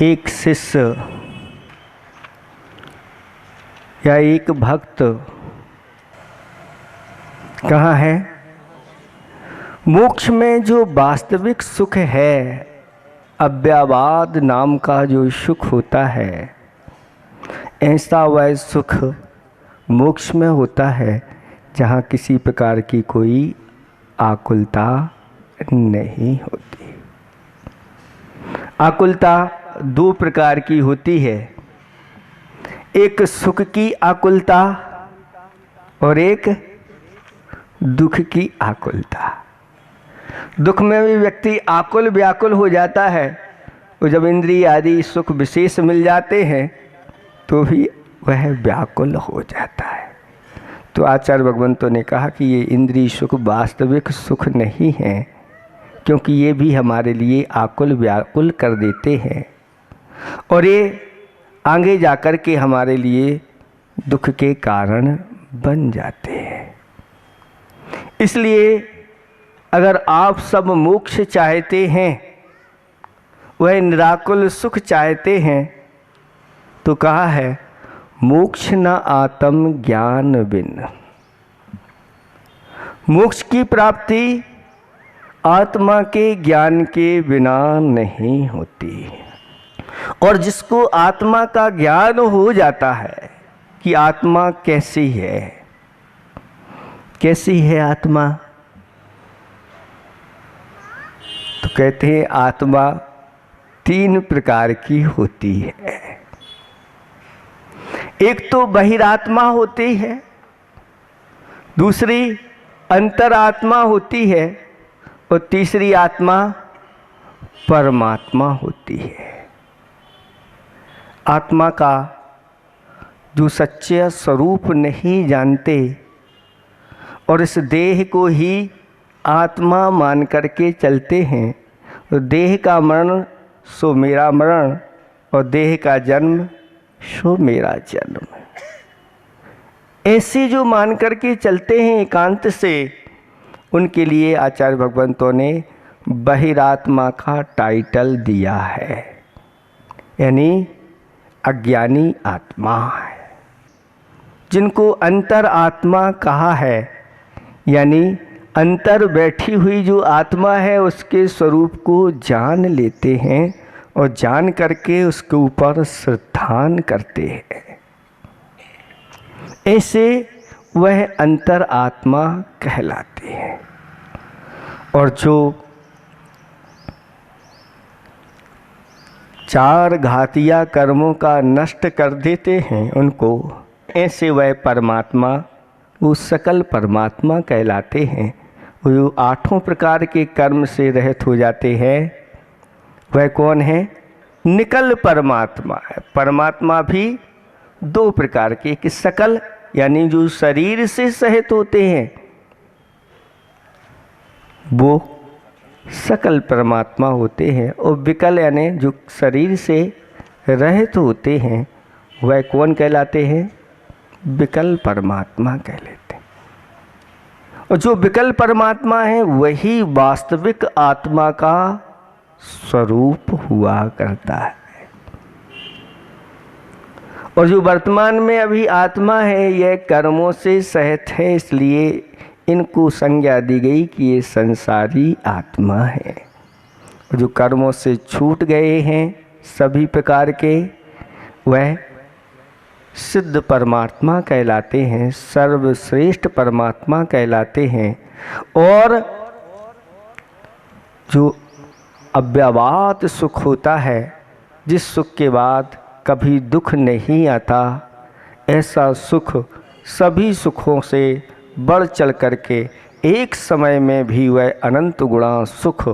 एक शिष्य या एक भक्त कहाँ है? मोक्ष में जो वास्तविक सुख है, अव्ययवाद नाम का जो सुख होता है, ऐसा वह सुख मोक्ष में होता है जहाँ किसी प्रकार की कोई आकुलता नहीं होती। आकुलता दो प्रकार की होती है, एक सुख की आकुलता और एक दुख की आकुलता। दुख में भी व्यक्ति आकुल व्याकुल हो जाता है, और जब इंद्रिय आदि सुख विशेष मिल जाते हैं तो भी वह व्याकुल हो जाता है। तो आचार्य भगवंतों ने कहा कि ये इंद्रिय सुख वास्तविक सुख नहीं है, क्योंकि ये भी हमारे लिए आकुल व्याकुल कर देते हैं और ये आगे जाकर के हमारे लिए दुख के कारण बन जाते हैं। इसलिए अगर आप सब मोक्ष चाहते हैं, वह निराकुल सुख चाहते हैं, तो कहा है मोक्ष न आत्म ज्ञान बिन। मोक्ष की प्राप्ति आत्मा के ज्ञान के बिना नहीं होती। और जिसको आत्मा का ज्ञान हो जाता है कि आत्मा कैसी है, कैसी है आत्मा, तो कहते हैं आत्मा तीन प्रकार की होती है। एक तो बहिरात्मा होती है, दूसरी अंतरात्मा होती है और तीसरी आत्मा परमात्मा होती है। आत्मा का जो सच्चा स्वरूप नहीं जानते और इस देह को ही आत्मा मान करके चलते हैं, तो देह का मरण सो मेरा मरण और देह का जन्म सो मेरा जन्म, ऐसे जो मान करके चलते हैं एकांत से, उनके लिए आचार्य भगवंतों ने बहिरात्मा का टाइटल दिया है, यानी अज्ञानी आत्मा है। जिनको अंतर आत्मा कहा है, यानी अंतर बैठी हुई जो आत्मा है उसके स्वरूप को जान लेते हैं और जान करके उसके ऊपर श्रद्धान करते हैं, ऐसे वह अंतर आत्मा कहलाते हैं। और जो चार घातिया कर्मों का नष्ट कर देते हैं उनको, ऐसे वह परमात्मा, वो सकल परमात्मा कहलाते हैं। वो आठों प्रकार के कर्म से रहित हो जाते हैं, वह कौन है? निकल परमात्मा है। परमात्मा भी दो प्रकार के, कि सकल यानी जो शरीर से सहित होते हैं वो सकल परमात्मा होते हैं, और विकल यानी जो शरीर से रहित होते हैं वह कौन कहलाते हैं? विकल परमात्मा कहलाते हैं। और जो विकल परमात्मा है वही वास्तविक आत्मा का स्वरूप हुआ करता है। और जो वर्तमान में अभी आत्मा है यह कर्मों से सहित है, इसलिए इनको संज्ञा दी गई कि ये संसारी आत्मा है। जो कर्मों से छूट गए हैं सभी प्रकार के, वह सिद्ध परमात्मा कहलाते हैं, सर्वश्रेष्ठ परमात्मा कहलाते हैं। और जो अव्ययवाद सुख होता है, जिस सुख के बाद कभी दुख नहीं आता, ऐसा सुख सभी सुखों से बढ़ चढ़ करके एक समय में भी वह अनंत गुणा सुख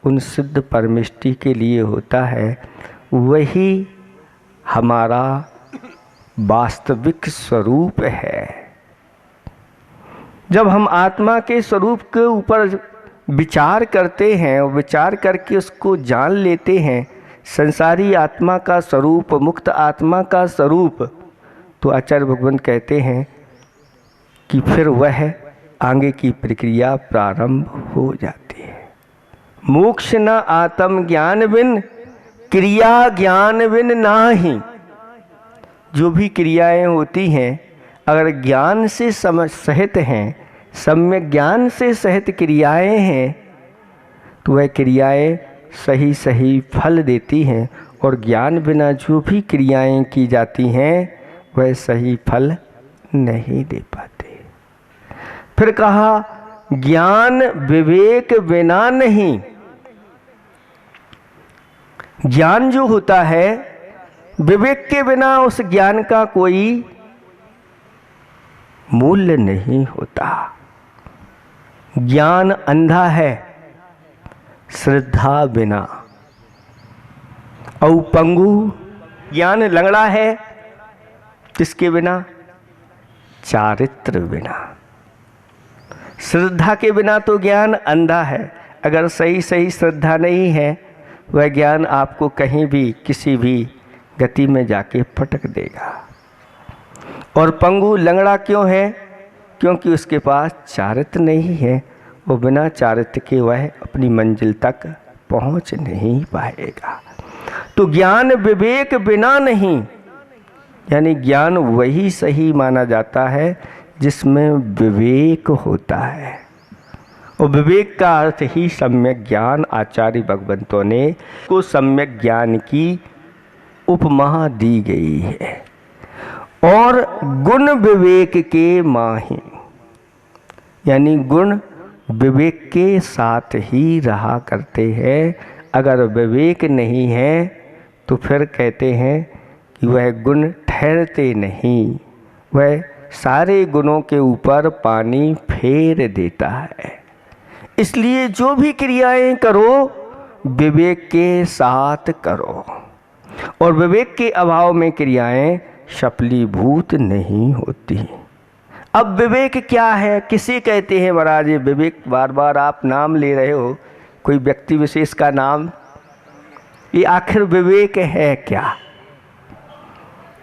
उन सिद्ध परमेष्टि के लिए होता है। वही हमारा वास्तविक स्वरूप है। जब हम आत्मा के स्वरूप के ऊपर विचार करते हैं और विचार करके उसको जान लेते हैं, संसारी आत्मा का स्वरूप, मुक्त आत्मा का स्वरूप, तो आचार्य भगवंत कहते हैं कि फिर वह आगे की प्रक्रिया प्रारंभ हो जाती है। मोक्ष न आत्म ज्ञान बिन क्रिया ज्ञान बिन नाही। जो भी क्रियाएं होती हैं अगर ज्ञान से सहित हैं, सम्यक ज्ञान से सहित क्रियाएं हैं, तो वह क्रियाएं सही सही फल देती हैं। और ज्ञान बिना जो भी क्रियाएं की जाती हैं वह सही फल नहीं दे पाते। फिर कहा ज्ञान विवेक बिना नहीं। ज्ञान जो होता है विवेक के बिना उस ज्ञान का कोई मूल्य नहीं होता। ज्ञान अंधा है श्रद्धा बिना, और पंगु ज्ञान लंगड़ा है किसके बिना? चारित्र बिना। श्रद्धा के बिना तो ज्ञान अंधा है। अगर सही सही श्रद्धा नहीं है वह ज्ञान आपको कहीं भी किसी भी गति में जाके पटक देगा। और पंगु लंगड़ा क्यों है? क्योंकि उसके पास चारित्र नहीं है। वो बिना चारित्र के वह अपनी मंजिल तक पहुंच नहीं पाएगा। तो ज्ञान विवेक बिना नहीं, यानी ज्ञान वही सही माना जाता है जिसमें विवेक होता है। और विवेक का अर्थ ही सम्यक ज्ञान। आचार्य भगवंतों ने को सम्यक ज्ञान की उपमा दी गई है। और गुण विवेक के माही, यानी गुण विवेक के साथ ही रहा करते हैं। अगर विवेक नहीं है तो फिर कहते हैं कि वह गुण ठहरते नहीं, वह सारे गुणों के ऊपर पानी फेर देता है। इसलिए जो भी क्रियाएं करो विवेक के साथ करो। और विवेक के अभाव में क्रियाएं सफलीभूत नहीं होती। अब विवेक क्या है, किसे कहते हैं महाराज? विवेक बार बार आप नाम ले रहे हो, कोई व्यक्ति विशेष का नाम। ये आखिर विवेक है क्या?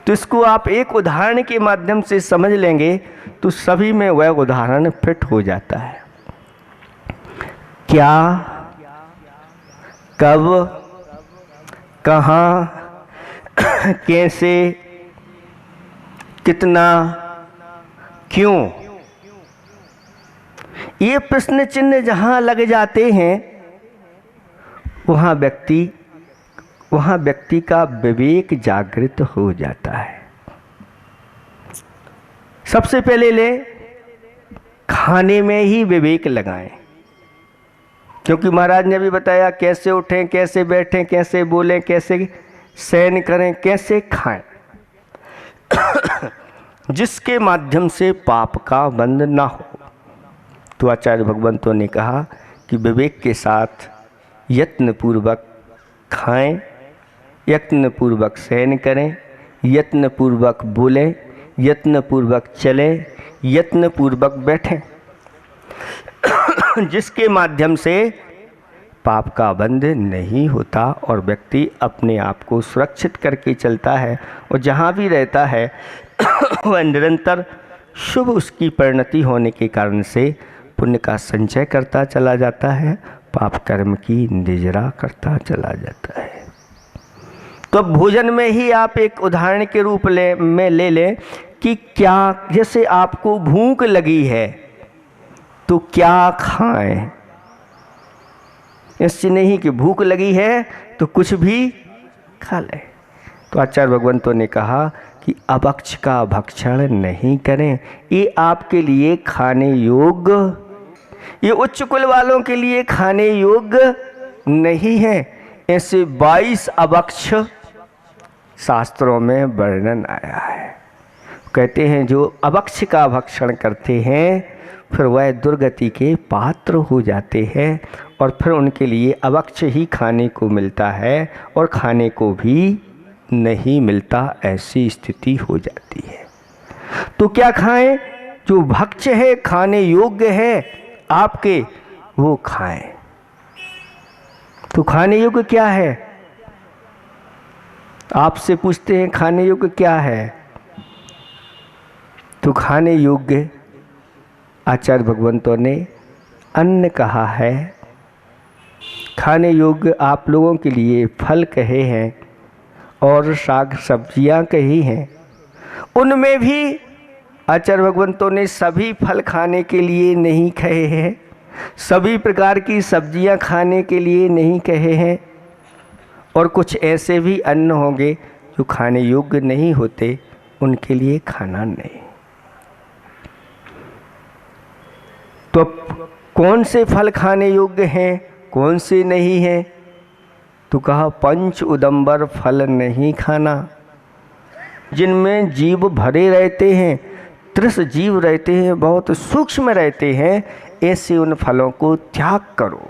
तो इसको आप एक उदाहरण के माध्यम से समझ लेंगे तो सभी में वह उदाहरण फिट हो जाता है। क्या, कब, कहाँ, कैसे, कितना, क्यों, ये प्रश्न चिन्ह जहाँ लग जाते हैं वहाँ व्यक्ति का विवेक जागृत हो जाता है। सबसे पहले ले खाने में ही विवेक लगाएं, क्योंकि महाराज ने भी बताया कैसे उठें, कैसे बैठें, कैसे बोलें, कैसे शयन करें, कैसे खाएं, जिसके माध्यम से पाप का बंध ना हो। तो आचार्य भगवंतों ने कहा कि विवेक के साथ यत्नपूर्वक खाएं, यत्नपूर्वक शयन करें, यत्नपूर्वक बोलें, यत्नपूर्वक चलें, यत्नपूर्वक बैठें, जिसके माध्यम से पाप का बंध नहीं होता और व्यक्ति अपने आप को सुरक्षित करके चलता है। और जहाँ भी रहता है वह निरंतर शुभ उसकी परिणति होने के कारण से पुण्य का संचय करता चला जाता है, पाप कर्म की निजरा करता चला जाता है। तो भोजन में ही आप एक उदाहरण के रूप में ले लें कि क्या, जैसे आपको भूख लगी है तो क्या खाएं। इससे नहीं कि भूख लगी है तो कुछ भी खा लें। तो आचार्य भगवंतों ने कहा कि अभक्ष का भक्षण नहीं करें। ये आपके लिए खाने योग्य, ये उच्च कुल वालों के लिए खाने योग्य नहीं है। ऐसे 22 अभक्ष शास्त्रों में वर्णन आया है। कहते हैं जो अभक्ष का भक्षण करते हैं फिर वह दुर्गति के पात्र हो जाते हैं और फिर उनके लिए अभक्ष ही खाने को मिलता है और खाने को भी नहीं मिलता, ऐसी स्थिति हो जाती है। तो क्या खाएं? जो भक्ष है, खाने योग्य है आपके, वो खाएं। तो खाने योग्य क्या है? आपसे पूछते हैं खाने योग्य क्या है? तो खाने योग्य आचार्य भगवंतों ने अन्न कहा है, खाने योग्य आप लोगों के लिए फल कहे हैं और साग सब्जियां कही हैं। उनमें भी आचार्य भगवंतों ने सभी फल खाने के लिए नहीं कहे हैं, सभी प्रकार की सब्जियां खाने के लिए नहीं कहे हैं, और कुछ ऐसे भी अन्न होंगे जो खाने योग्य नहीं होते, उनके लिए खाना नहीं। तो कौन से फल खाने योग्य हैं, कौन से नहीं हैं? तो कहा पंच उदंबर फल नहीं खाना। जिनमें जीव भरे रहते हैं, त्रिस जीव रहते हैं, बहुत सूक्ष्म रहते हैं, ऐसे उन फलों को त्याग करो।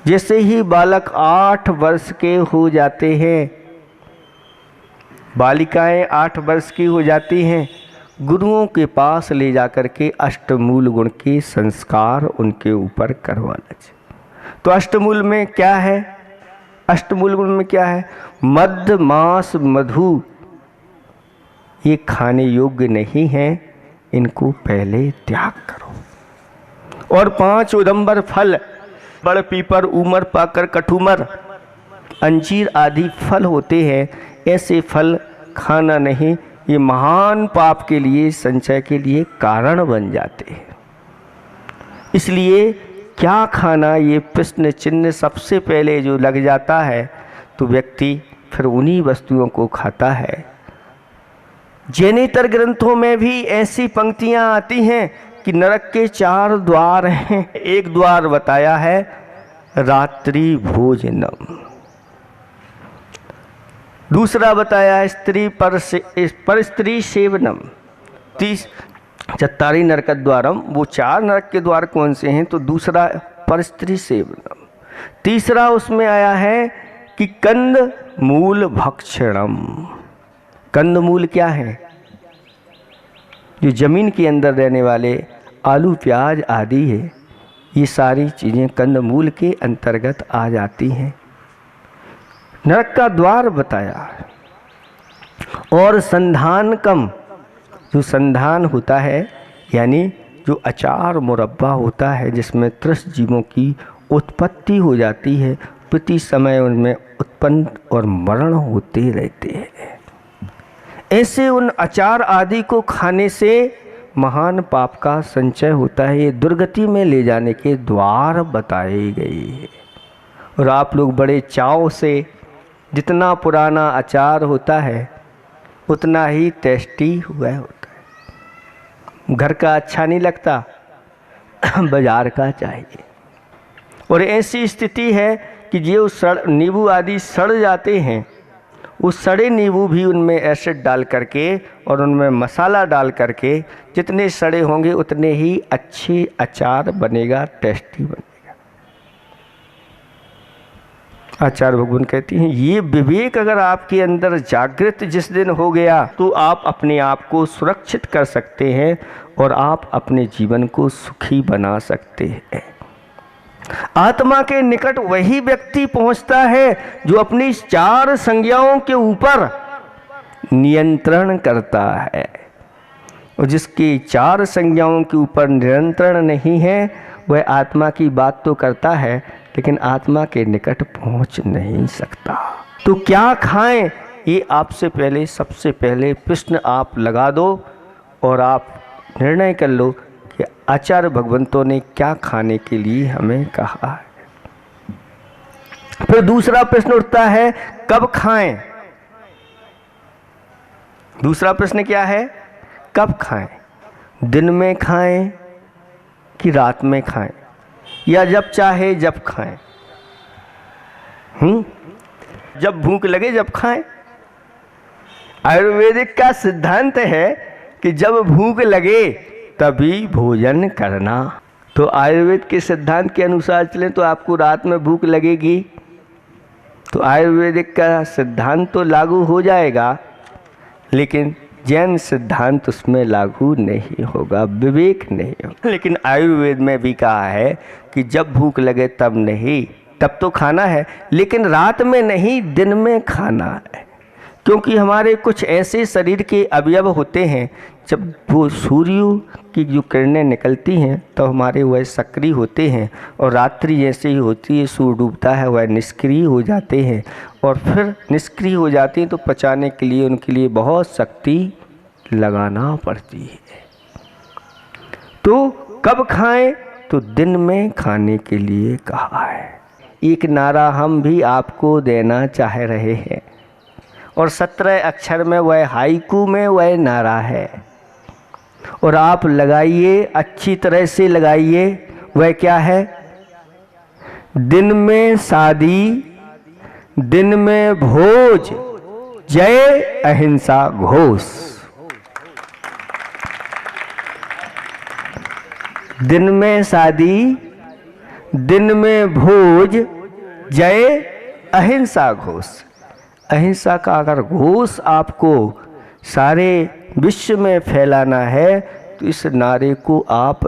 जैसे ही बालक 8 वर्ष के हो जाते हैं, बालिकाएं 8 वर्ष की हो जाती हैं, गुरुओं के पास ले जाकर के अष्टमूल गुण के संस्कार उनके ऊपर करवाना चाहिए। तो अष्टमूल में क्या है? अष्टमूल गुण में क्या है? मद्य मांस मधु, ये खाने योग्य नहीं हैं, इनको पहले त्याग करो। और 5 उदंबर फल, बड़ पीपर उमर पाकर कठुमर अंजीर आदि फल होते हैं, ऐसे फल खाना नहीं। ये महान पाप के लिए, संचय के लिए कारण बन जाते हैं। इसलिए क्या खाना, ये प्रश्न चिन्ह सबसे पहले जो लग जाता है, तो व्यक्ति फिर उन्हीं वस्तुओं को खाता है। जैनेतर ग्रंथों में भी ऐसी पंक्तियां आती हैं कि नरक के 4 द्वार हैं। एक द्वार बताया है रात्रि भोजनम, दूसरा बताया स्त्री पर स्त्री सेवनम, 34 नरक द्वारम। वो 4 नरक के द्वार कौन से हैं? तो दूसरा पर स्त्री सेवनम, तीसरा उसमें आया है कि कंद मूल भक्षणम। कंद मूल क्या है? जो जमीन के अंदर रहने वाले आलू प्याज आदि है, ये सारी चीज़ें कंद मूल के अंतर्गत आ जाती हैं। नरक का द्वार बताया। और संधान कम, जो संधान होता है यानी जो अचार मुरब्बा होता है, जिसमें 30 जीवों की उत्पत्ति हो जाती है, प्रति समय उनमें उत्पन्न और मरण होते रहते हैं। ऐसे उन अचार आदि को खाने से महान पाप का संचय होता है। ये दुर्गति में ले जाने के द्वार बताए गए हैं। और आप लोग बड़े चाव से, जितना पुराना अचार होता है उतना ही टेस्टी हुआ होता है। घर का अच्छा नहीं लगता, बाजार का चाहिए। और ऐसी स्थिति है कि जो नींबू आदि सड़ जाते हैं, उस सड़े नींबू भी उनमें एसिड डाल करके और उनमें मसाला डाल करके, जितने सड़े होंगे उतने ही अच्छे अचार बनेगा, टेस्टी बनेगा। आचार्य भगवान कहती हैं ये विवेक अगर आपके अंदर जागृत जिस दिन हो गया, तो आप अपने आप को सुरक्षित कर सकते हैं और आप अपने जीवन को सुखी बना सकते हैं। आत्मा के निकट वही व्यक्ति पहुंचता है जो अपनी 4 संज्ञाओं के ऊपर नियंत्रण करता है। और जिसकी 4 संज्ञाओं के ऊपर नियंत्रण नहीं है, वह आत्मा की बात तो करता है लेकिन आत्मा के निकट पहुंच नहीं सकता। तो क्या खाएं, ये आपसे पहले, सबसे पहले प्रश्न आप लगा दो और आप निर्णय कर लो कि आचार्य भगवंतों ने क्या खाने के लिए हमें कहा है। फिर दूसरा प्रश्न उठता है, कब खाएं? दूसरा प्रश्न क्या है? कब खाएं? दिन में खाएं कि रात में खाएं, या जब चाहे जब खाएं? जब भूख लगे जब खाएं। आयुर्वेदिक का सिद्धांत है कि जब भूख लगे तभी भोजन करना। तो आयुर्वेद के सिद्धांत के अनुसार चलें तो आपको रात में भूख लगेगी, तो आयुर्वेदिक का सिद्धांत तो लागू हो जाएगा, लेकिन जैन सिद्धांत उसमें लागू नहीं होगा, विवेक नहीं होगा। लेकिन आयुर्वेद में भी कहा है कि जब भूख लगे तब नहीं, तब तो खाना है, लेकिन रात में नहीं, दिन में खाना है। क्योंकि हमारे कुछ ऐसे शरीर के अवयव होते हैं जब वो सूर्य की जो किरणें निकलती हैं तो हमारे वह सक्रिय होते हैं, और रात्रि जैसे ही होती है सूर्य डूबता है वह निष्क्रिय हो जाते हैं, और फिर निष्क्रिय हो जाते हैं तो पचाने के लिए उनके लिए बहुत शक्ति लगाना पड़ती है। तो कब खाएं? तो दिन में खाने के लिए कहा है। एक नारा हम भी आपको देना चाह रहे हैं, और 17 अक्षर में वह हाइकू में वह नारा है, और आप लगाइए, अच्छी तरह से लगाइए। वह क्या है? दिन में शादी, दिन में भोज, जय अहिंसा घोष। दिन में शादी, दिन में भोज, जय अहिंसा घोष। अहिंसा का अगर घोष आपको सारे विश्व में फैलाना है तो इस नारे को आप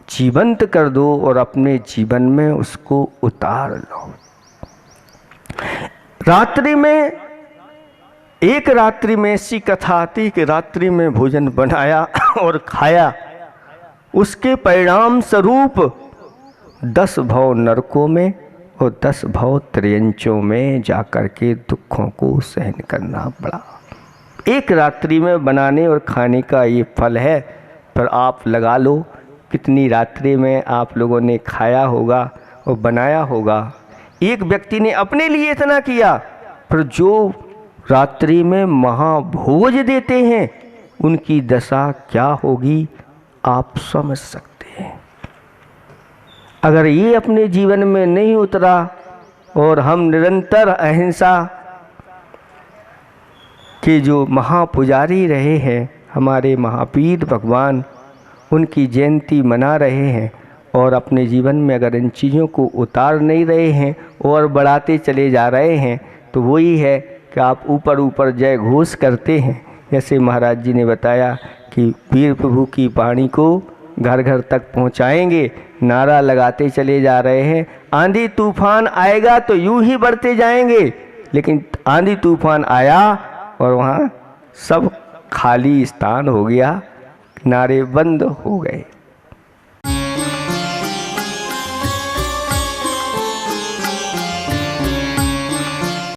जीवंत कर दो और अपने जीवन में उसको उतार लो। रात्रि में, एक रात्रि में ऐसी कथा आती कि रात्रि में भोजन बनाया और खाया, उसके परिणाम स्वरूप 10 भव नरकों में और 10 भव त्रियंचों में जाकर के दुखों को सहन करना पड़ा। एक रात्रि में बनाने और खाने का ये फल है। पर आप लगा लो कितनी रात्रि में आप लोगों ने खाया होगा और बनाया होगा। एक व्यक्ति ने अपने लिए इतना किया, पर जो रात्रि में महाभोज देते हैं उनकी दशा क्या होगी आप समझ सकते हैं। अगर ये अपने जीवन में नहीं उतरा और हम निरंतर अहिंसा के जो महापुजारी रहे हैं, हमारे महावीर भगवान, उनकी जयंती मना रहे हैं और अपने जीवन में अगर इन चीज़ों को उतार नहीं रहे हैं और बढ़ाते चले जा रहे हैं, तो वही है कि आप ऊपर ऊपर जय घोष करते हैं। जैसे महाराज जी ने बताया कि वीर प्रभु की वाणी को घर घर तक पहुंचाएंगे, नारा लगाते चले जा रहे हैं। आंधी तूफान आएगा तो यूं ही बढ़ते जाएंगे, लेकिन आंधी तूफान आया और वहाँ सब खाली स्थान हो गया, नारे बंद हो गए।